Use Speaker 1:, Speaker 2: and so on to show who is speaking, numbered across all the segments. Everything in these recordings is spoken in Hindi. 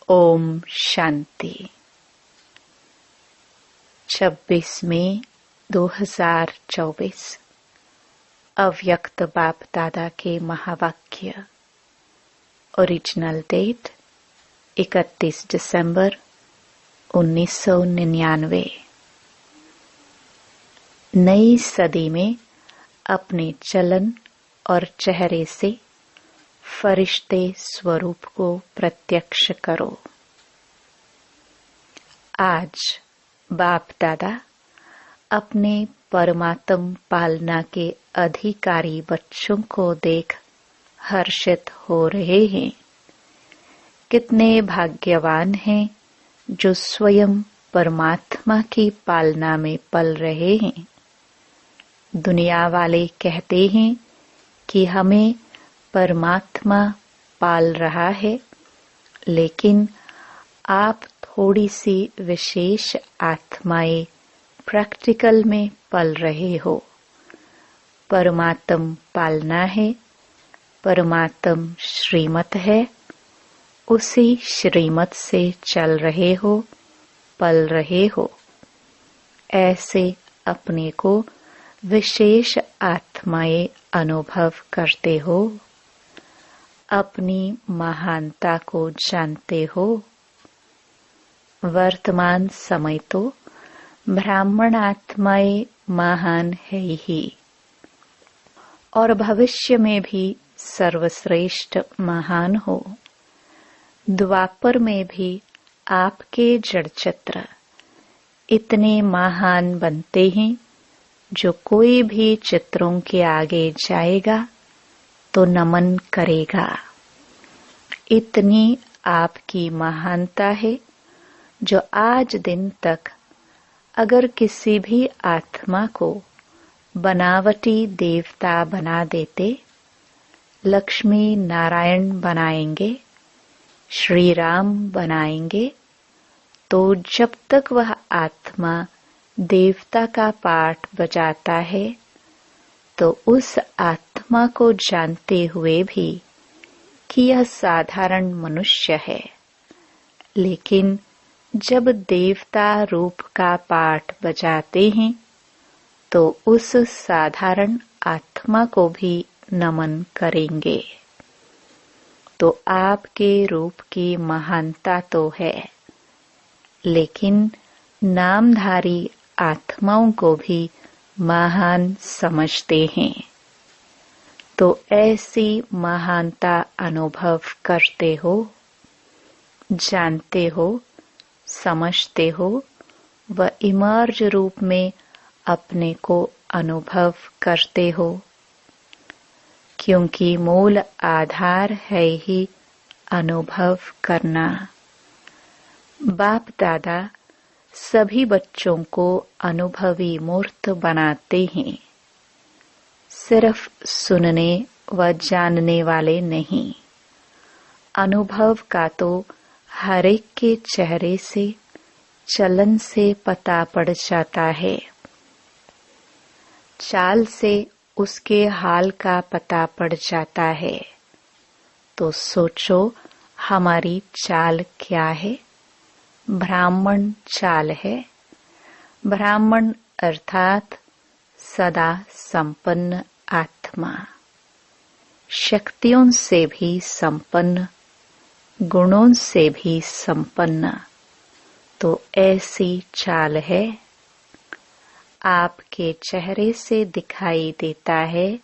Speaker 1: ओम शांति। 26 मई 2024 अव्यक्त बाप दादा के महावाक्य। ओरिजिनल डेट 31 दिसंबर 1999। नई सदी में अपने चलन और चेहरे से फरिश्ते स्वरूप को प्रत्यक्ष करो। आज बाप दादा अपने परमात्म पालना के अधिकारी बच्चों को देख हर्षित हो रहे हैं। कितने भाग्यवान हैं जो स्वयं परमात्मा की पालना में पल रहे हैं। दुनिया वाले कहते हैं कि हमें परमात्मा पाल रहा है, लेकिन आप थोड़ी सी विशेष आत्माएं प्रैक्टिकल में पल रहे हो। परमात्म पालना है, परमात्म श्रीमत है, उसी श्रीमत से चल रहे हो, पल रहे हो। ऐसे अपने को विशेष आत्माएं अनुभव करते हो। अपनी महानता को जानते हो। वर्तमान समय तो ब्राह्मण आत्माएं महान है ही, और भविष्य में भी सर्वश्रेष्ठ महान हो। द्वापर में भी आपके जड़चित्र इतने महान बनते हैं, जो कोई भी चित्रों के आगे जाएगा तो नमन करेगा। इतनी आपकी महानता है, जो आज दिन तक अगर किसी भी आत्मा को बनावटी देवता बना देते, लक्ष्मी नारायण बनाएंगे, श्री राम बनाएंगे, तो जब तक वह आत्मा देवता का पाठ बजाता है, तो उस आत्मा को जानते हुए भी कि यह साधारण मनुष्य है, लेकिन जब देवता रूप का पाठ बजाते हैं, तो उस साधारण आत्मा को भी नमन करेंगे। तो आपके रूप की महानता तो है, लेकिन नामधारी आत्माओं को भी महान समझते हैं। तो ऐसी महानता अनुभव करते हो, जानते हो, समझते हो, व इमर्ज रूप में अपने को अनुभव करते हो, क्योंकि मूल आधार है ही अनुभव करना। बाप दादा सभी बच्चों को अनुभवी मूर्त बनाते हैं, सिर्फ सुनने व जानने वाले नहीं। अनुभव का तो हर एक के चेहरे से, चलन से पता पड़ जाता है। चाल से उसके हाल का पता पड़ जाता है। तो सोचो, हमारी चाल क्या है? ब्राह्मण चाल है। ब्राह्मण अर्थात सदा संपन्न आत्मा, शक्तियों से भी संपन्न, गुणों से भी संपन्न। तो ऐसी चाल है। आपके चेहरे से दिखाई देता है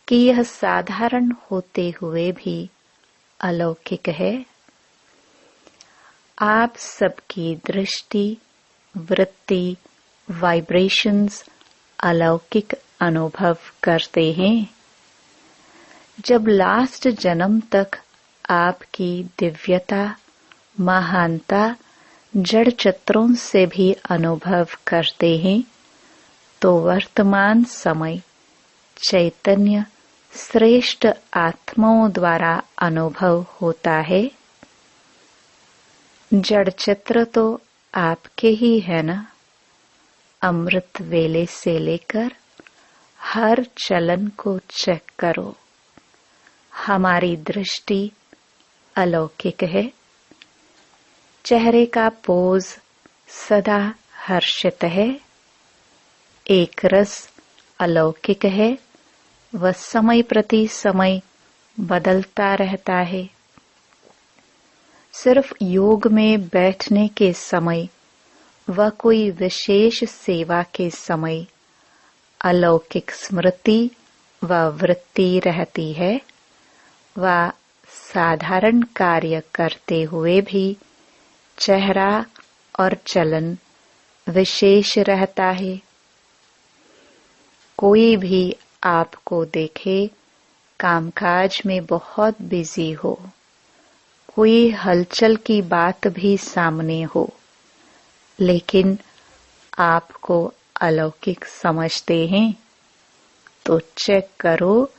Speaker 1: कि यह साधारण होते हुए भी अलौकिक है। आप सबकी दृष्टि, वृत्ति, वाइब्रेशंस अलौकिक अनुभव करते हैं। जब लास्ट जन्म तक आपकी दिव्यता, महानता जड़ चित्रों से भी अनुभव करते हैं, तो वर्तमान समय चैतन्य श्रेष्ठ आत्माओं द्वारा अनुभव होता है। जड़ चित्र तो आपके ही है ना। अमृत वेले से लेकर हर चलन को चेक करो। हमारी दृष्टि अलौकिक है। चेहरे का पोज सदा हर्षित है, एक रस अलौकिक है, वह समय प्रति समय बदलता रहता है। सिर्फ योग में बैठने के समय व कोई विशेष सेवा के समय अलौकिक स्मृति व वृत्ति रहती है, व साधारण कार्य करते हुए भी चेहरा और चलन विशेष रहता है। कोई भी आपको देखे कामकाज में बहुत बिजी हो, कोई हलचल की बात भी सामने हो, लेकिन आपको अलौकिक समझते हैं, तो चेक करो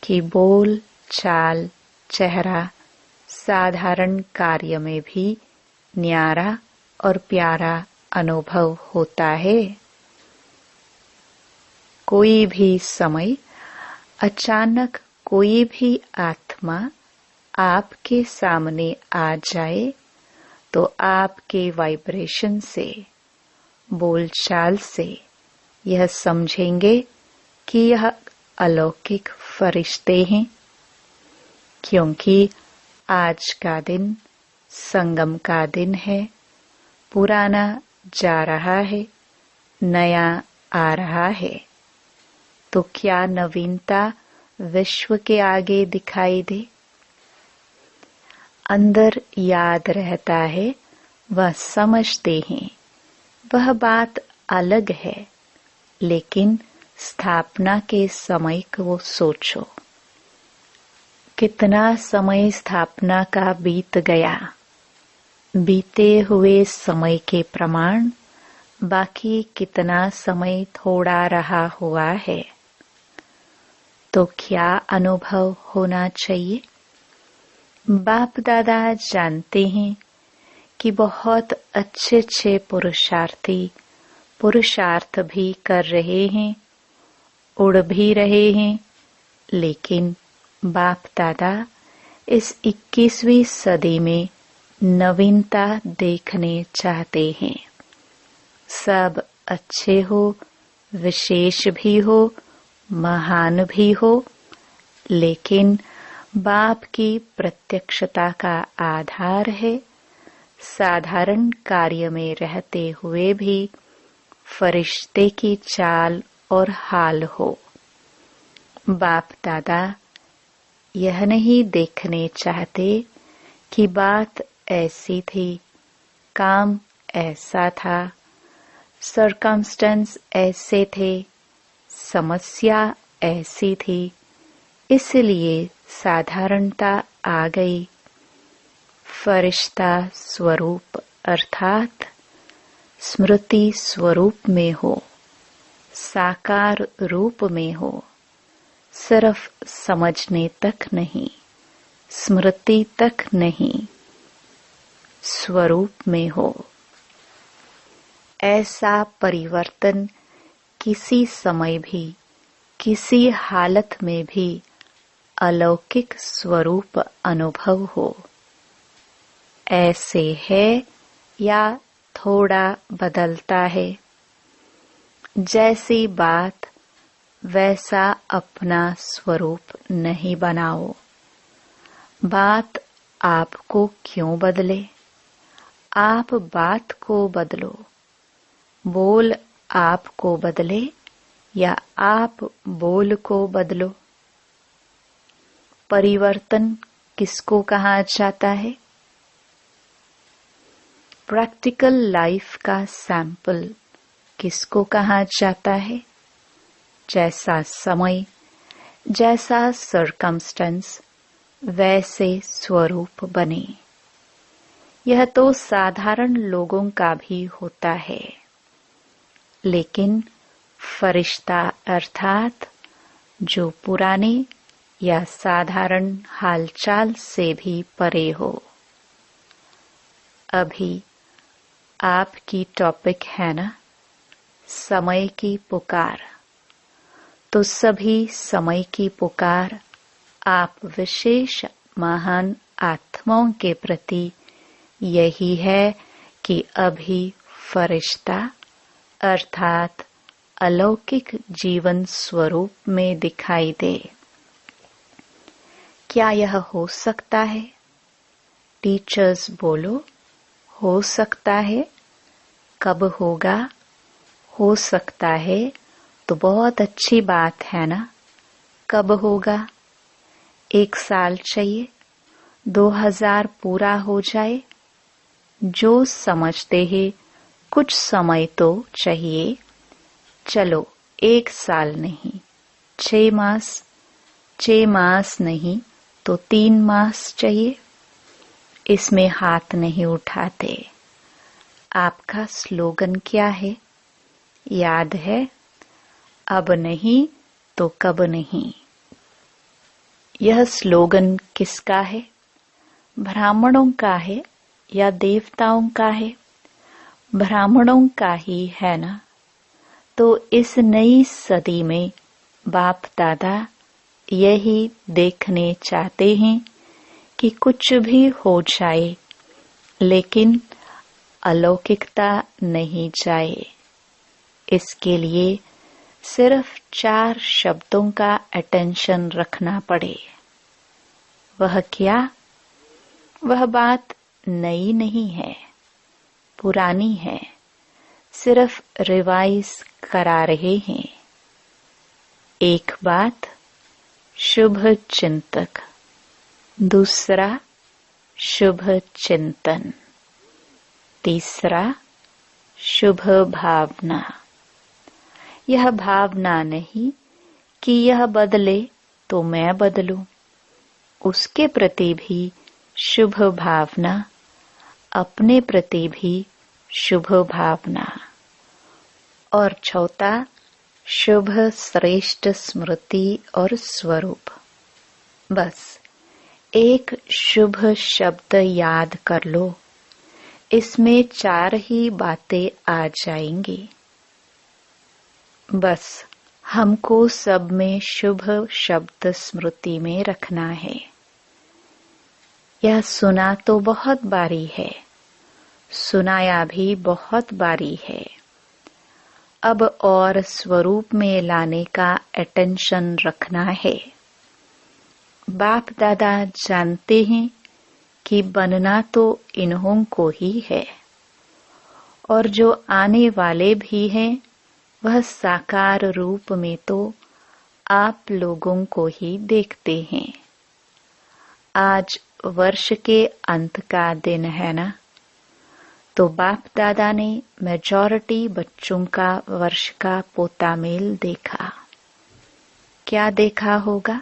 Speaker 1: कि बोल चाल चेहरा साधारण कार्य में भी न्यारा और प्यारा अनुभव होता है। कोई भी समय अचानक कोई भी आत्मा आपके सामने आ जाए तो आपके वाइब्रेशन से, बोलचाल से यह समझेंगे कि यह अलौकिक फरिश्ते हैं, क्योंकि आज का दिन संगम का दिन है। पुराना जा रहा है, नया आ रहा है, तो क्या नवीनता विश्व के आगे दिखाई दे? अंदर याद रहता है, वह समझते हैं, वह बात अलग है, लेकिन स्थापना के समय को सोचो, कितना समय स्थापना का बीत गया। बीते हुए समय के प्रमाण बाकी कितना समय थोड़ा रहा हुआ है, तो क्या अनुभव होना चाहिए? बाप दादा जानते हैं कि बहुत अच्छे अच्छे पुरुषार्थी पुरुषार्थ भी कर रहे हैं, उड़ भी रहे हैं, लेकिन बाप दादा इस 21वीं सदी में नवीनता देखने चाहते हैं। सब अच्छे हो, विशेष भी हो, महान भी हो, लेकिन बाप की प्रत्यक्षता का आधार है साधारण कार्य में रहते हुए भी फरिश्ते की चाल और हाल हो। बाप दादा यह नहीं देखने चाहते कि बात ऐसी थी, काम ऐसा था, सर्कमस्टेंस ऐसे थे, समस्या ऐसी थी, इसलिए साधारणता आ गई। फरिश्ता स्वरूप अर्थात स्मृति स्वरूप में हो, साकार रूप में हो, सिर्फ समझने तक नहीं, स्मृति तक नहीं, स्वरूप में हो। ऐसा परिवर्तन किसी समय भी, किसी हालत में भी अलौकिक स्वरूप अनुभव हो। ऐसे है या थोड़ा बदलता है, जैसी बात वैसा अपना स्वरूप नहीं बनाओ। बात आपको क्यों बदले? आप बात को बदलो। बोल आपको बदले या आप बोल को बदलो। परिवर्तन किसको कहा जाता है? प्रैक्टिकल लाइफ का सैंपल किसको कहा जाता है? जैसा समय, जैसा सर्कमस्टेंस, वैसे स्वरूप बने। यह तो साधारण लोगों का भी होता है, लेकिन फरिश्ता अर्थात जो पुराने या साधारण हालचाल से भी परे हो। अभी आपकी टॉपिक है ना, समय की पुकार। तो सभी समय की पुकार आप विशेष महान आत्माओं के प्रति यही है कि अभी फरिश्ता अर्थात अलौकिक जीवन स्वरूप में दिखाई दे। क्या यह हो सकता है? टीचर्स बोलो, हो सकता है। कब होगा? हो सकता है तो बहुत अच्छी बात है ना। कब होगा? 1 साल चाहिए? 2000 पूरा हो जाए? जो समझते हैं कुछ समय तो चाहिए। चलो 1 साल नहीं, 6 मास, 6 मास नहीं तो 3 मास चाहिए। इसमें हाथ नहीं उठाते। आपका स्लोगन क्या है? याद है? अब नहीं तो कब नहीं। यह स्लोगन किसका है? ब्राह्मणों का है या देवताओं का है? ब्राह्मणों का ही है ना। तो इस नई सदी में बाप दादा यही देखने चाहते हैं कि कुछ भी हो जाए लेकिन अलौकिकता नहीं जाए। इसके लिए सिर्फ 4 शब्दों का अटेंशन रखना पड़े। वह क्या? वह बात नई नहीं है, पुरानी है, सिर्फ रिवाइज करा रहे हैं। एक बात, शुभ चिंतक। दूसरा, शुभ चिंतन। तीसरा, शुभ भावना। यह भावना नहीं कि यह बदले तो मैं बदलूं। उसके प्रति भी शुभ भावना, अपने प्रति भी शुभ भावना। और चौथा, शुभ श्रेष्ठ स्मृति और स्वरूप। बस एक शुभ शब्द याद कर लो, इसमें 4 ही बातें आ जाएंगी। बस हमको सब में शुभ शब्द स्मृति में रखना है। यह सुना तो बहुत बारी है, सुनाया भी बहुत बारी है। अब और स्वरूप में लाने का अटेंशन रखना है। बाप दादा जानते हैं कि बनना तो इन्हों को ही है और जो आने वाले भी हैं वह साकार रूप में तो आप लोगों को ही देखते हैं। आज वर्ष के अंत का दिन है ना, तो बाप दादा ने मेजॉरिटी बच्चों का वर्ष का पोता मेल देखा। क्या देखा होगा?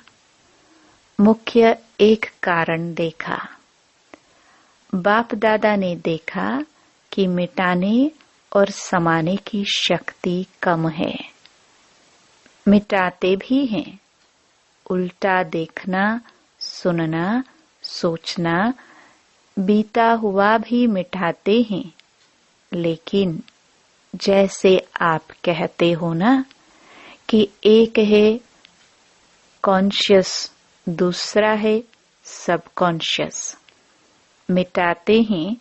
Speaker 1: मुख्य एक कारण देखा। बाप दादा ने देखा कि मिटाने और समाने की शक्ति कम है। मिटाते भी हैं, उल्टा देखना, सुनना, सोचना, बीता हुआ भी मिटाते हैं। लेकिन जैसे आप कहते हो ना कि एक है कॉन्शियस, दूसरा है सबकॉन्शियस। मिटाते हैं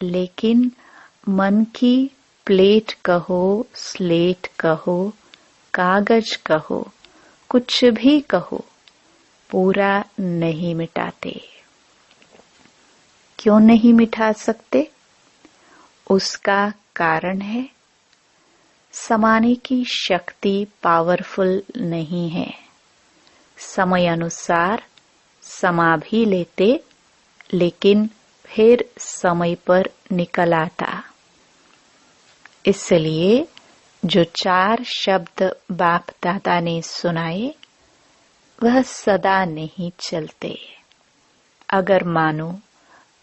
Speaker 1: लेकिन मन की प्लेट कहो, स्लेट कहो, कागज कहो, कुछ भी कहो, पूरा नहीं मिटाते। क्यों नहीं मिटा सकते? उसका कारण है समाने की शक्ति पावरफुल नहीं है। समय अनुसार समा भी लेते लेकिन फिर समय पर निकल आता। इसलिए जो 4 शब्द बाप दादा ने सुनाए वह सदा नहीं चलते। अगर मानो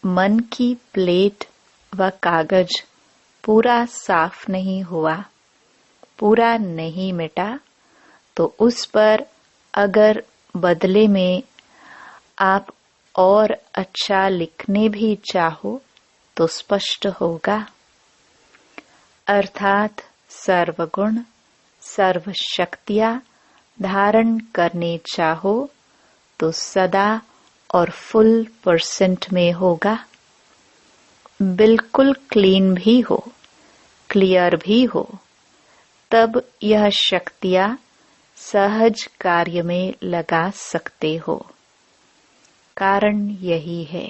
Speaker 1: मन की प्लेट व कागज पूरा साफ नहीं हुआ, पूरा नहीं मिटा, तो उस पर अगर बदले में आप और अच्छा लिखने भी चाहो तो स्पष्ट होगा। अर्थात सर्वगुण सर्व शक्तियां धारण करने चाहो तो सदा और फुल % में होगा। बिल्कुल क्लीन भी हो, क्लियर भी हो, तब यह शक्तियां सहज कार्य में लगा सकते हो। कारण यही है,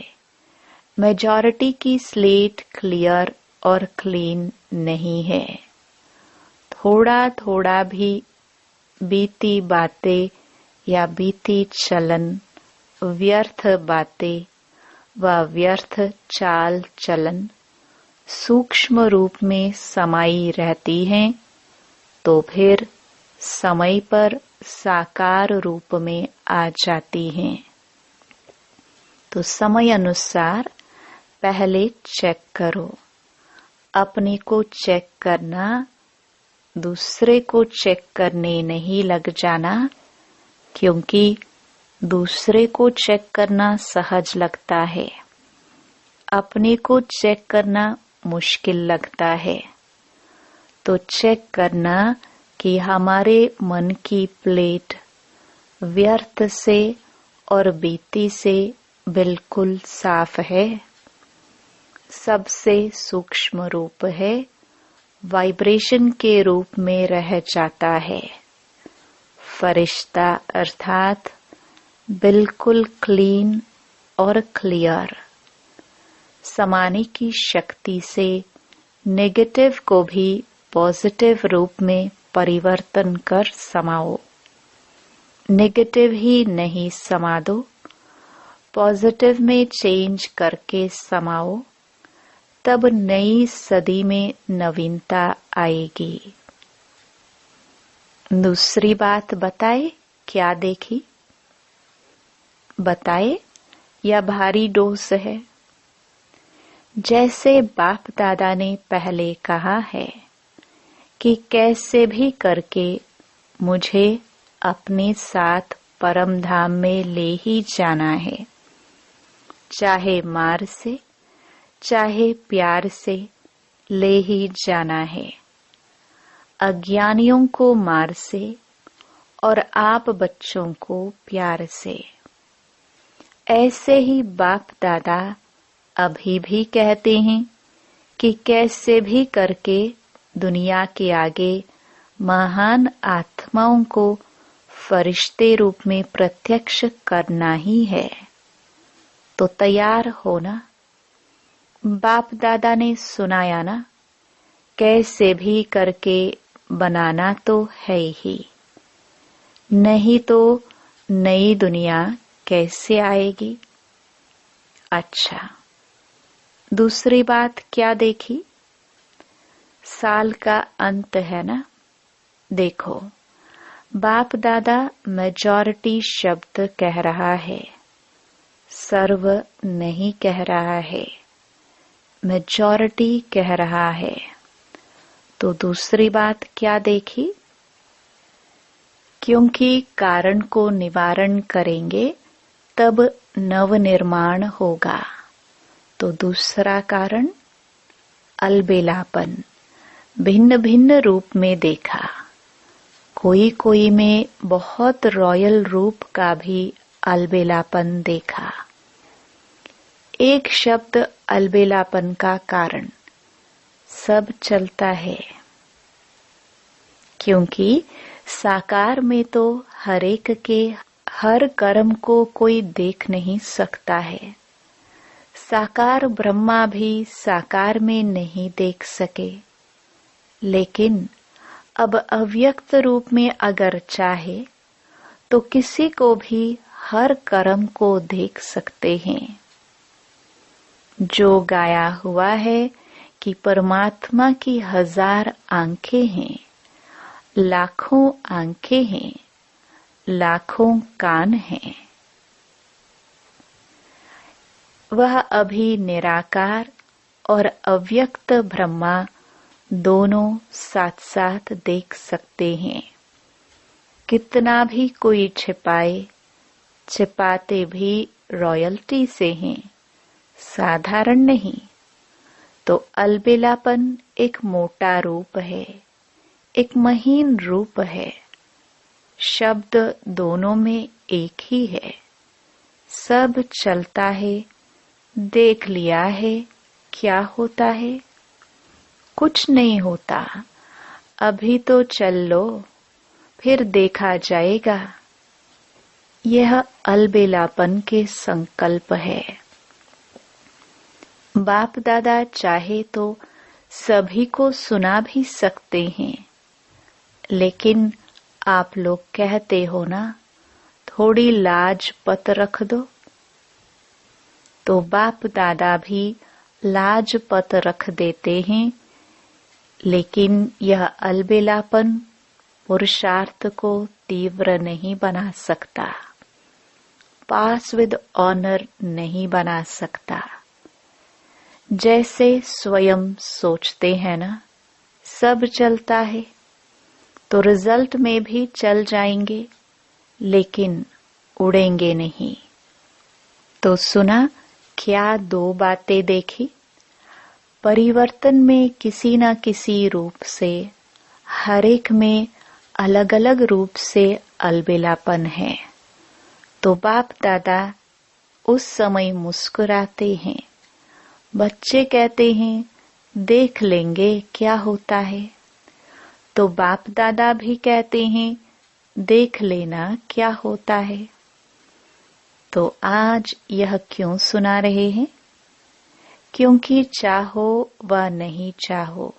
Speaker 1: मेजॉरिटी की स्लेट क्लियर और क्लीन नहीं है। थोड़ा थोड़ा भी बीती बातें या बीती चलन, व्यर्थ बातें व व्यर्थ चाल चलन सूक्ष्म रूप में समाई रहती हैं, तो फिर समय पर साकार रूप में आ जाती हैं। तो समय अनुसार पहले चेक करो। अपने को चेक करना, दूसरे को चेक करने नहीं लग जाना, क्योंकि दूसरे को चेक करना सहज लगता है, अपने को चेक करना मुश्किल लगता है। तो चेक करना कि हमारे मन की प्लेट व्यर्थ से और बीती से बिल्कुल साफ है, सबसे सूक्ष्म रूप है, वाइब्रेशन के रूप में रह जाता है। फरिश्ता अर्थात बिल्कुल क्लीन और क्लियर। समाने की शक्ति से नेगेटिव को भी पॉजिटिव रूप में परिवर्तन कर समाओ। नेगेटिव ही नहीं समा दो, पॉजिटिव में चेंज करके समाओ, तब नई सदी में नवीनता आएगी। दूसरी बात बताए, क्या देखी? बताए या भारी डोज है? जैसे बाप दादा ने पहले कहा है कि कैसे भी करके मुझे अपने साथ परम धाम में ले ही जाना है, चाहे मार से चाहे प्यार से ले ही जाना है। अज्ञानियों को मार से और आप बच्चों को प्यार से। ऐसे ही बाप दादा अभी भी कहते हैं कि कैसे भी करके दुनिया के आगे महान आत्माओं को फरिश्ते रूप में प्रत्यक्ष करना ही है। तो तैयार होना। बाप दादा ने सुनाया ना, कैसे भी करके बनाना तो है ही, नहीं तो नई दुनिया कैसे आएगी। अच्छा, दूसरी बात क्या देखी? साल का अंत है ना। देखो, बाप दादा मेजॉरिटी शब्द कह रहा है, सर्व नहीं कह रहा है, मेजॉरिटी कह रहा है। तो दूसरी बात क्या देखी? क्योंकि कारण को निवारण करेंगे तब नव निर्माण होगा। तो दूसरा कारण अलबेलापन भिन्न भिन्न रूप में देखा। कोई कोई में बहुत रॉयल रूप का भी अलबेलापन देखा। एक शब्द अलबेलापन का कारण सब चलता है, क्योंकि साकार में तो हर एक के हर कर्म को कोई देख नहीं सकता है। साकार ब्रह्मा भी साकार में नहीं देख सके, लेकिन अब अव्यक्त रूप में अगर चाहे तो किसी को भी हर कर्म को देख सकते हैं। जो गाया हुआ है कि परमात्मा की 1000 आंखें हैं, लाखों आंखें हैं, लाखों कान हैं। वह अभी निराकार और अव्यक्त ब्रह्मा दोनों साथ साथ देख सकते हैं। कितना भी कोई छिपाए, छिपाते भी रॉयल्टी से हैं, साधारण नहीं। तो अलबेलापन एक मोटा रूप है, एक महीन रूप है। शब्द दोनों में एक ही है। सब चलता है, देख लिया है क्या होता है? कुछ नहीं होता। अभी तो चल लो, फिर देखा जाएगा। यह अलबेलापन के संकल्प है। बाप दादा चाहे तो सभी को सुना भी सकते हैं, लेकिन आप लोग कहते हो ना, थोड़ी लाज पत रख दो। तो बाप दादा भी लाज पत रख देते हैं, लेकिन यह अलबेलापन पुरुषार्थ को तीव्र नहीं बना सकता, पास विद ऑनर नहीं बना सकता। जैसे स्वयं सोचते हैं ना, सब चलता है, तो रिजल्ट में भी चल जाएंगे, लेकिन उड़ेंगे नहीं। तो सुना, क्या दो बातें देखी? परिवर्तन में किसी न किसी रूप से, हर एक में अलग अलग रूप से अलबेलापन है। तो बाप दादा उस समय मुस्कुराते हैं। बच्चे कहते हैं, देख लेंगे क्या होता है। तो बाप दादा भी कहते हैं, देख लेना क्या होता है। तो आज यह क्यों सुना रहे हैं? क्योंकि चाहो व नहीं चाहो,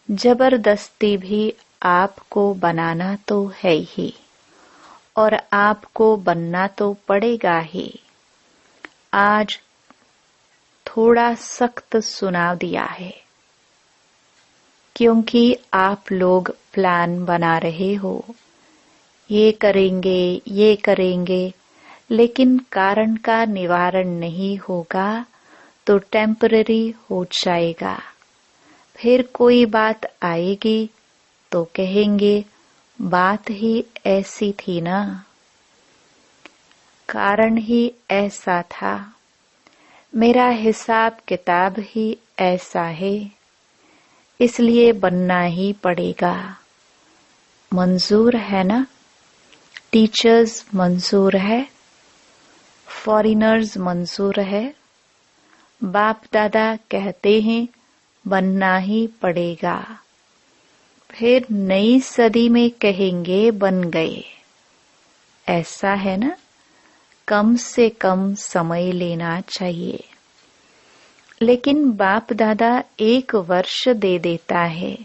Speaker 1: जबरदस्ती भी आपको बनाना तो है ही, और आपको बनना तो पड़ेगा ही। आज थोड़ा सख्त सुना दिया है, क्योंकि आप लोग प्लान बना रहे हो, ये करेंगे, लेकिन कारण का निवारण नहीं होगा तो टेम्पररी हो जाएगा। फिर कोई बात आएगी तो कहेंगे, बात ही ऐसी थी ना, कारण ही ऐसा था, मेरा हिसाब किताब ही ऐसा है, इसलिए बनना ही पड़ेगा। मंजूर है ना? टीचर्स मंजूर है, फॉरेनर्स मंजूर है। बाप दादा कहते हैं, बनना ही पड़ेगा। फिर नई सदी में कहेंगे, बन गए। ऐसा है ना? कम से कम समय लेना चाहिए। लेकिन बाप दादा 1 वर्ष दे देता है,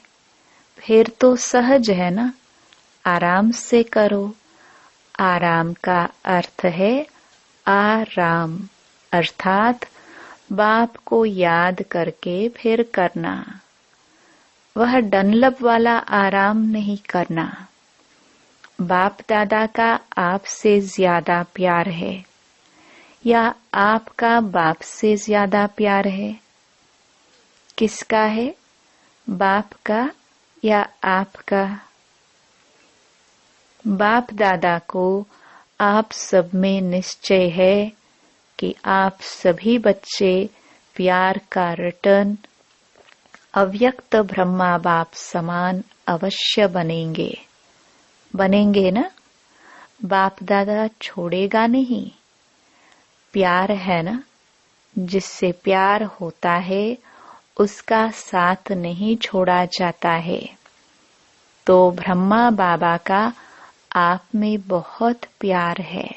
Speaker 1: फिर तो सहज है ना, आराम से करो। आराम का अर्थ है आराम, अर्थात बाप को याद करके फिर करना। वह डनलप वाला आराम नहीं करना। बाप दादा का आपसे ज्यादा प्यार है, या आपका बाप से ज्यादा प्यार है? किसका है, बाप का या आपका? बाप दादा को आप सब में निश्चय है कि आप सभी बच्चे प्यार का रिटर्न अव्यक्त ब्रह्मा बाप समान अवश्य बनेंगे। बनेंगे ना? बाप दादा छोड़ेगा नहीं। प्यार है ना, जिससे प्यार होता है उसका साथ नहीं छोड़ा जाता है। तो ब्रह्मा बाबा का आप में बहुत प्यार है,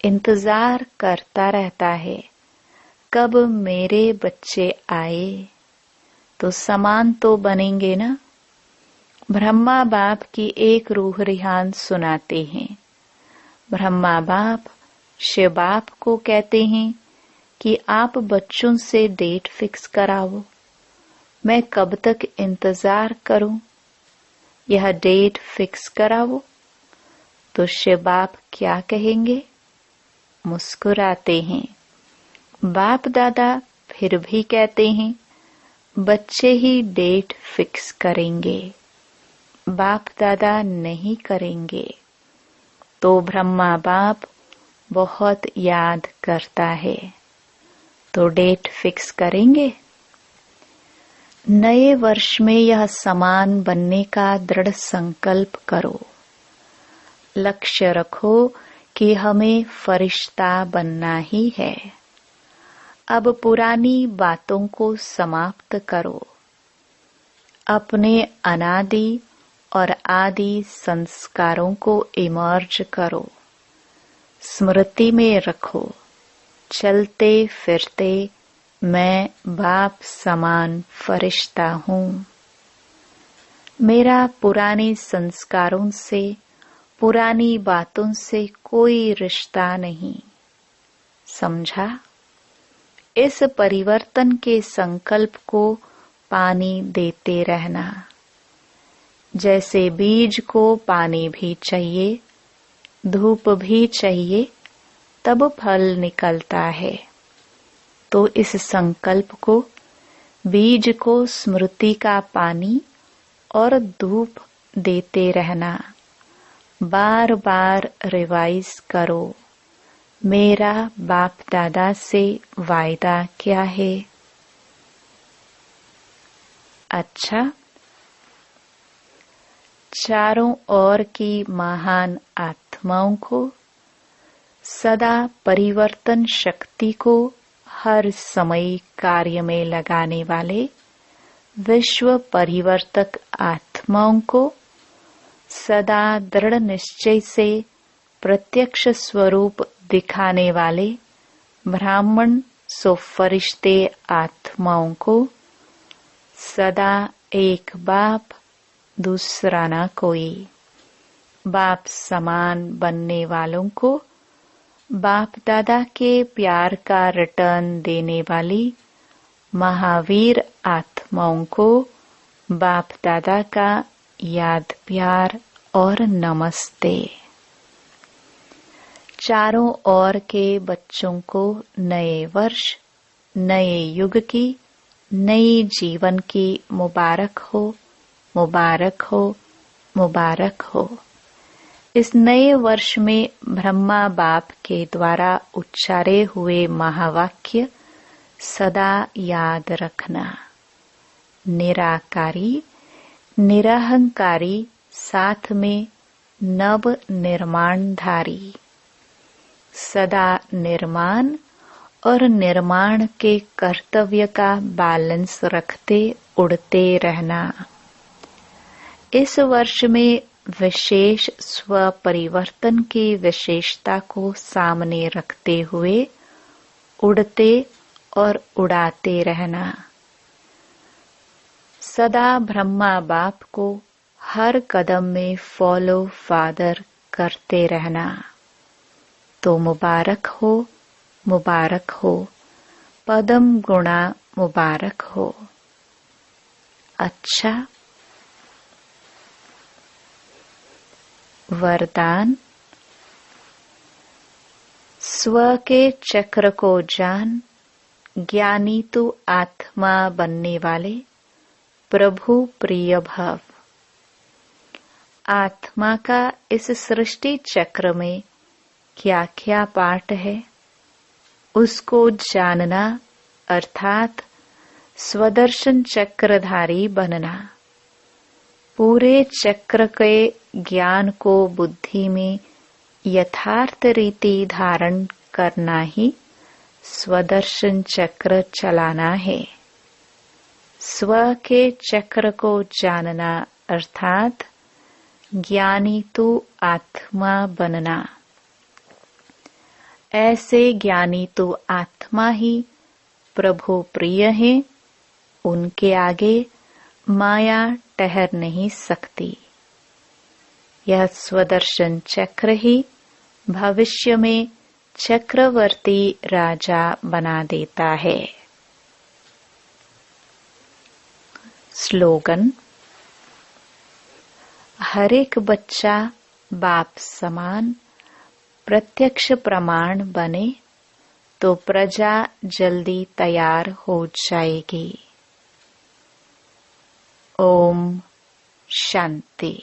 Speaker 1: इंतजार करता रहता है कब मेरे बच्चे आए, तो समान तो बनेंगे ना। ब्रह्मा बाप की एक रूह रिहान सुनाते हैं। ब्रह्मा बाप शिव बाप को कहते हैं कि आप बच्चों से डेट फिक्स कराओ, मैं कब तक इंतजार करूं, यह डेट फिक्स कराओ। तो शिव बाप क्या कहेंगे? मुस्कुराते हैं। बाप दादा फिर भी कहते हैं, बच्चे ही डेट फिक्स करेंगे, बाप दादा नहीं करेंगे। तो ब्रह्मा बाप बहुत याद करता है, तो डेट फिक्स करेंगे। नए वर्ष में यह समान बनने का दृढ़ संकल्प करो। लक्ष्य रखो कि हमें फरिश्ता बनना ही है। अब पुरानी बातों को समाप्त करो। अपने अनादि और आदि संस्कारों को इमर्ज करो, स्मृति में रखो। चलते फिरते मैं बाप समान फरिश्ता हूँ। मेरा पुराने संस्कारों से, पुरानी बातों से कोई रिश्ता नहीं। समझा? इस परिवर्तन के संकल्प को पानी देते रहना। जैसे बीज को पानी भी चाहिए, धूप भी चाहिए, तब फल निकलता है। तो इस संकल्प को, बीज को स्मृति का पानी और धूप देते रहना। बार बार रिवाइज करो, मेरा बाप दादा से वायदा क्या है। अच्छा, चारों ओर की महान आत्माओं को, सदा परिवर्तन शक्ति को हर समय कार्य में लगाने वाले विश्व परिवर्तक आत्माओं को, सदा दृढ़ निश्चय से प्रत्यक्ष स्वरूप दिखाने वाले ब्राह्मण सो फरिश्ते आत्माओं को, सदा एक बाप, दूसरा ना कोई, बाप समान बनने वालों को, बाप दादा के प्यार का रिटर्न देने वाली महावीर आत्माओं को बाप दादा का याद प्यार और नमस्ते। चारों ओर के बच्चों को नए वर्ष, नए युग की, नई जीवन की मुबारक हो, मुबारक हो, मुबारक हो। इस नए वर्ष में ब्रह्मा बाप के द्वारा उच्चारे हुए महावाक्य सदा याद रखना। निराकारी, निरहंकारी, साथ में नव निर्माणधारी। सदा निर्माण और निर्माण के कर्तव्य का बैलेंस रखते उड़ते रहना। इस वर्ष में विशेष स्व परिवर्तन की विशेषता को सामने रखते हुए उड़ते और उड़ाते रहना। सदा ब्रह्मा बाप को हर कदम में फॉलो फादर करते रहना। तो मुबारक हो, मुबारक हो, पदम गुणा मुबारक हो। अच्छा, वरदान। स्व के चक्र को जान, ज्ञानी तू आत्मा बनने वाले प्रभु प्रिय भव। आत्मा का इस सृष्टि चक्र में क्या क्या पार्ट है, उसको जानना अर्थात स्वदर्शन चक्रधारी बनना। पूरे चक्र के ज्ञान को बुद्धि में यथार्थ रीति धारण करना ही स्वदर्शन चक्र चलाना है। स्व के चक्र को जानना अर्थात ज्ञानी तू आत्मा बनना। ऐसे ज्ञानी तो आत्मा ही प्रभु प्रिय है, उनके आगे माया ठहर नहीं सकती। यह स्वदर्शन चक्र ही भविष्य में चक्रवर्ती राजा बना देता है। स्लोगन। हर एक बच्चा बाप समान प्रत्यक्ष प्रमाण बने तो प्रजा जल्दी तैयार हो जाएगी। ओम शांति।